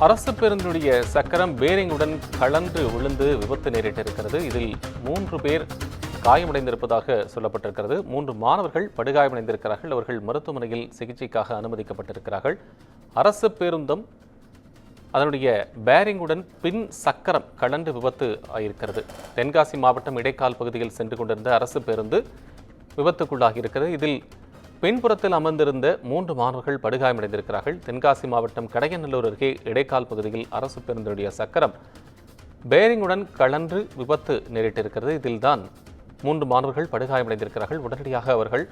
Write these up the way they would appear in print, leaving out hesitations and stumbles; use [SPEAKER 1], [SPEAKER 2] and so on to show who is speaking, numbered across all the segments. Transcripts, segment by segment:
[SPEAKER 1] அரசு பேருந்தினுடைய சக்கரம் பேரிங்குடன் கலன்று விழுந்து விபத்து நேரிட்டிருக்கிறது. இதில் 3 பேர் காயமடைந்திருப்பதாக சொல்லப்பட்டிருக்கிறது. 3 மாணவர்கள் படுகாயமடைந்திருக்கிறார்கள். அவர்கள் மருத்துவமனையில் சிகிச்சைக்காக அனுமதிக்கப்பட்டிருக்கிறார்கள். அரசு பேருந்தும் அதனுடைய பேரிங்குடன் பின் சக்கரம் கலந்து விபத்து ஆகியிருக்கிறது. தென்காசி மாவட்டம் இடைக்கால் பகுதியில் சென்று கொண்டிருந்த அரசு பேருந்து விபத்துக்குள்ளாகியிருக்கிறது. இதில் பின்புறத்தில் அமர்ந்திருந்த 3 மாணவர்கள் படுகாயமடைந்திருக்கிறார்கள். தென்காசி மாவட்டம் கடையநல்லூர் அருகே இடைக்கால் பகுதியில் அரசு பேருந்தினுடைய சக்கரம் பேரிங்குடன் கலன்று விபத்து நேரிட்டிருக்கிறது. இதில்தான் 3 மாணவர்கள் படுகாயமடைந்திருக்கிறார்கள். உடனடியாக அவர்கள்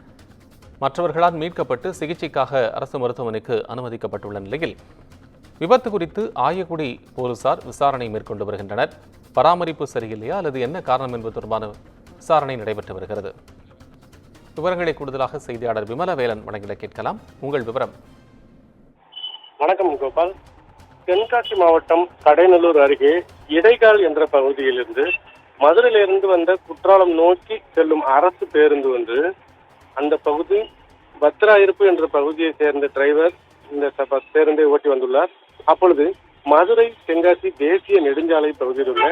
[SPEAKER 1] மற்றவர்களால் மீட்கப்பட்டு சிகிச்சைக்காக அரசு மருத்துவமனைக்கு அனுமதிக்கப்பட்டுள்ள நிலையில் விபத்து குறித்து ஆயக்குடி போலீசார் விசாரணை மேற்கொண்டு வருகின்றனர். பராமரிப்பு சரியில்லையா அல்லது என்ன காரணம் என்பது தொடர்பான விசாரணை நடைபெற்று வருகிறது. விவரங்களை கூடுதலாக செய்தியாளர் விமலவேலன் வழங்கிட கேட்கலாம். உங்கள் விவரம்.
[SPEAKER 2] வணக்கம் கோபால். தென்காசி மாவட்டம் கடையநல்லூர் அருகே இடைக்கால் என்ற பகுதியிலிருந்து மதுரையிலிருந்து வந்த குற்றாலம் நோக்கி செல்லும் அரசு பேருந்து ஒன்று அந்த பகுதி பத்ராயிருப்பு என்ற பகுதியை சேர்ந்த டிரைவர் இந்த பேருந்தை ஓட்டி வந்துள்ளார். அப்பொழுது மதுரை தென்காசி தேசிய நெடுஞ்சாலை பகுதியில் உள்ள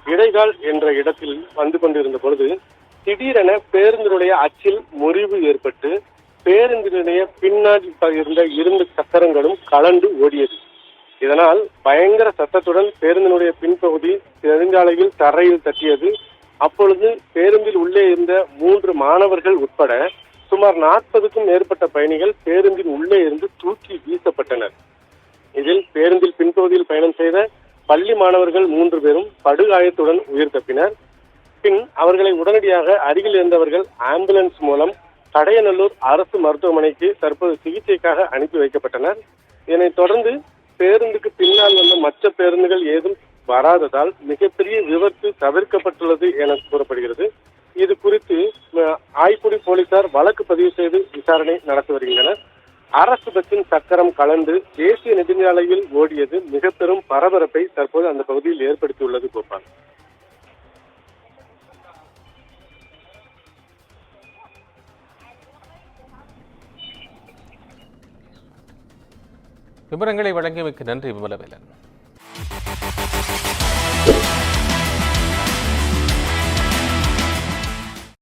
[SPEAKER 2] இடைக்கால் என்ற இடத்தில் வந்து கொண்டிருந்த பொழுது திடீரென பேருந்தினுடைய அச்சில் முறிவு ஏற்பட்டு பேருந்தினுடைய பின்னாடி இருந்த 2 சக்கரங்களும் கலண்டு ஓடியது. இதனால் பயங்கர சத்தத்துடன் பேருந்தினுடைய பின்பகுதி நெடுஞ்சாலையில் தரையில் தட்டியது. அப்பொழுது பேருந்தில் உள்ளே இருந்த 3 மாணவர்கள் உட்பட சுமார் 40க்கும் மேற்பட்ட பயணிகள் பேருந்தின் உள்ளே இருந்து தூக்கி வீசப்பட்டனர். இதில் பேருந்தில் பின்பகுதியில் பயணம் செய்த பள்ளி மாணவர்கள் 3 பேரும் படுகாயத்துடன் உயிர் தப்பினர். பின் அவர்களை உடனடியாக அருகில் இருந்தவர்கள் ஆம்புலன்ஸ் மூலம் கடையநல்லூர் அரசு மருத்துவமனைக்கு தற்போது சிகிச்சைக்காக அனுப்பி வைக்கப்பட்டனர். இதனைத் தொடர்ந்து பேருந்துக்கு பின்னால் வந்த மற்ற பேருந்துகள் ஏதும் வராததால் மிகப்பெரிய விபத்து தவிர்க்கப்பட்டுள்ளது என கூறப்படுகிறது. இது குறித்து ஆய்க்குடி போலீசார் வழக்கு பதிவு செய்து விசாரணை நடத்தி வருகின்றனர். அரசு பஸ்ஸின் சக்கரம் கலந்து தேசிய நெடுஞ்சாலையில் ஓடியது மிக பெரும் பரபரப்பை தற்போது அந்த பகுதியில் ஏற்படுத்தியுள்ளது கோபால்.
[SPEAKER 1] விவரங்களை வழங்கியமைக்கு நன்றி விமலவேலன்.